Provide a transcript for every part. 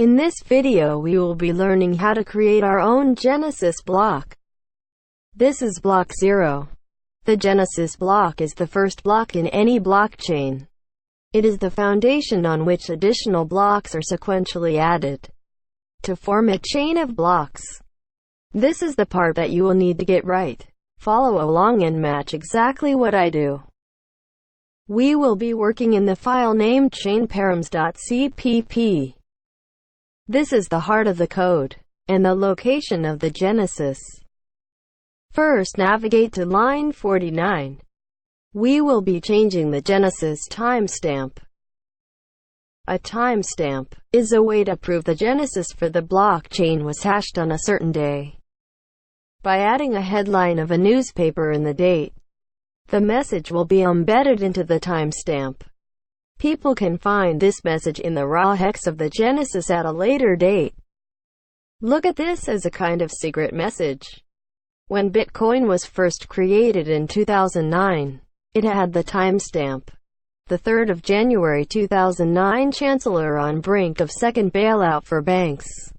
In this video we will be learning how to create our own Genesis block. This is block 0. The Genesis block is the first block in any blockchain. It is the foundation on which additional blocks are sequentially added to form a chain of blocks. This is the part that you will need to get right. Follow along and match exactly what I do. We will be working in the file named chainparams.cpp. This is the heart of the code, and the location of the Genesis. First, navigate to line 49. We will be changing the Genesis timestamp. A timestamp is a way to prove the Genesis for the blockchain was hashed on a certain day. By adding a headline of a newspaper in the date, the message will be embedded into the timestamp. People can find this message in the raw hex of the Genesis at a later date. Look at this as a kind of secret message. When Bitcoin was first created in 2009, it had the timestamp. The 3rd of January 2009, Chancellor on brink of second bailout for banks.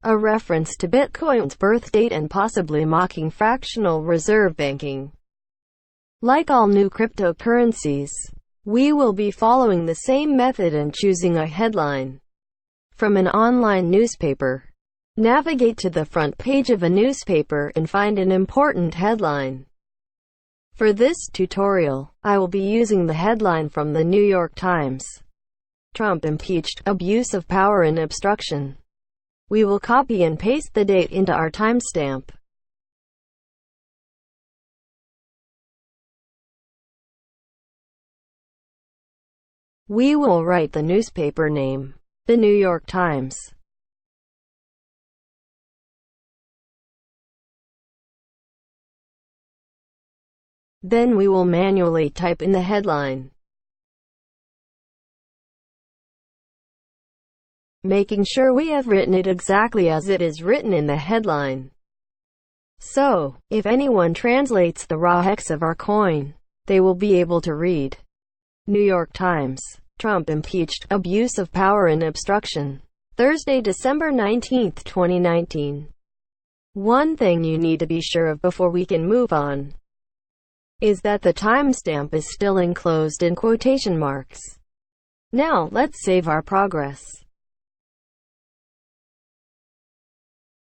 A reference to Bitcoin's birth date and possibly mocking fractional reserve banking. Like all new cryptocurrencies, we will be following the same method and choosing a headline from an online newspaper. Navigate to the front page of a newspaper and find an important headline. For this tutorial, I will be using the headline from the New York Times. Trump impeached, abuse of power and obstruction. We will copy and paste the date into our timestamp. We will write the newspaper name, the New York Times. Then we will manually type in the headline, making sure we have written it exactly as it is written in the headline. So, if anyone translates the raw hex of our coin, they will be able to read New York Times, Trump impeached, abuse of power and obstruction. Thursday, December 19, 2019. One thing you need to be sure of before we can move on is that the timestamp is still enclosed in quotation marks. Now, let's save our progress.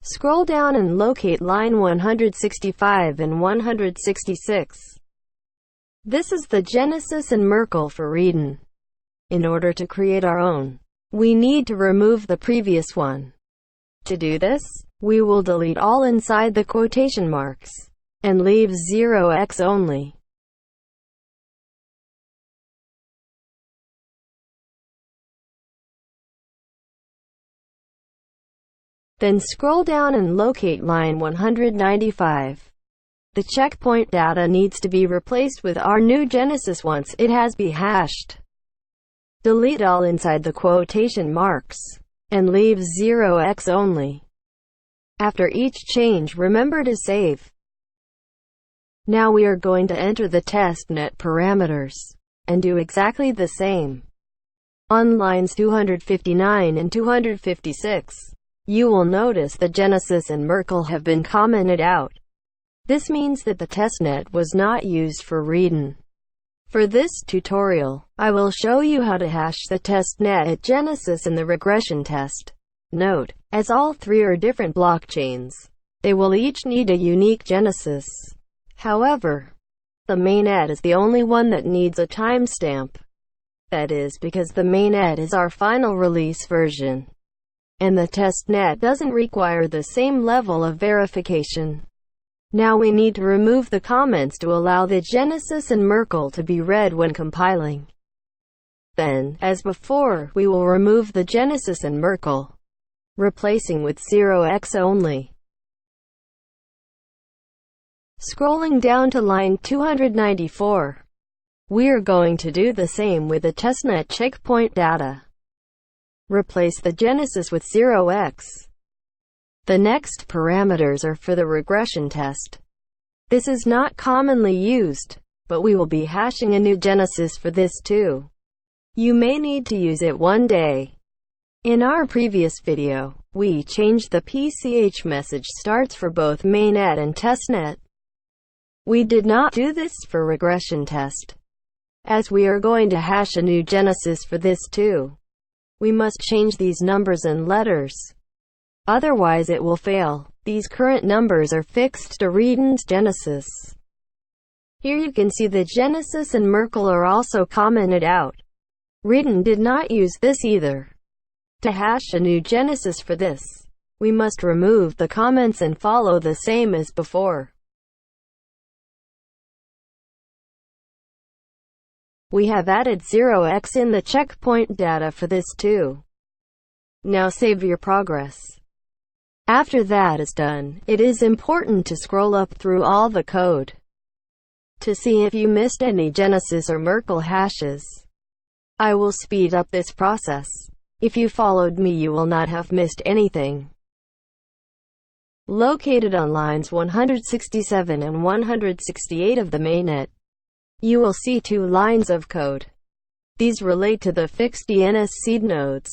Scroll down and locate line 165 and 166. This is the Genesis and Merkle for reading. In order to create our own, we need to remove the previous one. To do this, we will delete all inside the quotation marks and leave 0x only. Then scroll down and locate line 195. The checkpoint data needs to be replaced with our new Genesis once it has been hashed. Delete all inside the quotation marks and leave 0x only. After each change, remember to save. Now we are going to enter the testnet parameters and do exactly the same. On lines 259 and 256, you will notice the Genesis and Merkle have been commented out. This means that the testnet was not used for reading. For this tutorial, I will show you how to hash the testnet at Genesis in the regression test. Note, as all three are different blockchains, they will each need a unique Genesis. However, the mainnet is the only one that needs a timestamp. That is because the mainnet is our final release version, and the testnet doesn't require the same level of verification. Now we need to remove the comments to allow the Genesis and Merkle to be read when compiling. Then, as before, we will remove the Genesis and Merkle, replacing with 0x only. Scrolling down to line 294. We're going to do the same with the testnet checkpoint data. Replace the Genesis with 0x. The next parameters are for the regression test. This is not commonly used, but we will be hashing a new Genesis for this too. You may need to use it one day. In our previous video, we changed the PCH message starts for both mainnet and testnet. We did not do this for regression test, as we are going to hash a new genesis for this too. We must change these numbers and letters, otherwise it will fail. These current numbers are fixed to Regression's genesis. Here you can see the genesis and Merkle are also commented out. Regression did not use this either. To hash a new genesis for this, we must remove the comments and follow the same as before. We have added 0x in the checkpoint data for this too. Now save your progress. After that is done, it is important to scroll up through all the code to see if you missed any genesis or Merkle hashes. I will speed up this process. If you followed me, you will not have missed anything. Located on lines 167 and 168 of the mainnet, you will see two lines of code. These relate to the fixed DNS seed nodes.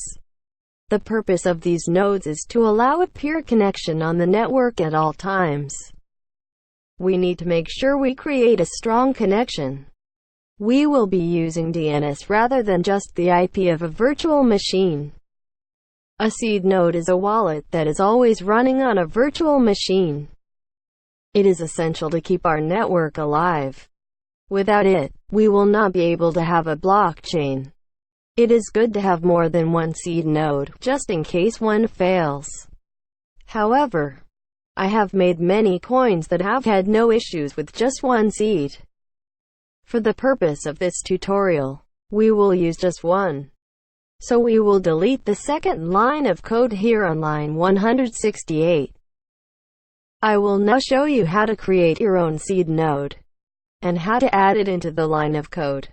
The purpose of these nodes is to allow a pure connection on the network at all times. We need to make sure we create a strong connection. We will be using DNS rather than just the IP of a virtual machine. A seed node is a wallet that is always running on a virtual machine. It is essential to keep our network alive. Without it, we will not be able to have a blockchain. It is good to have more than one seed node, just in case one fails. However, I have made many coins that have had no issues with just one seed. For the purpose of this tutorial, we will use just one. So we will delete the second line of code here on line 168. I will now show you how to create your own seed node, and how to add it into the line of code.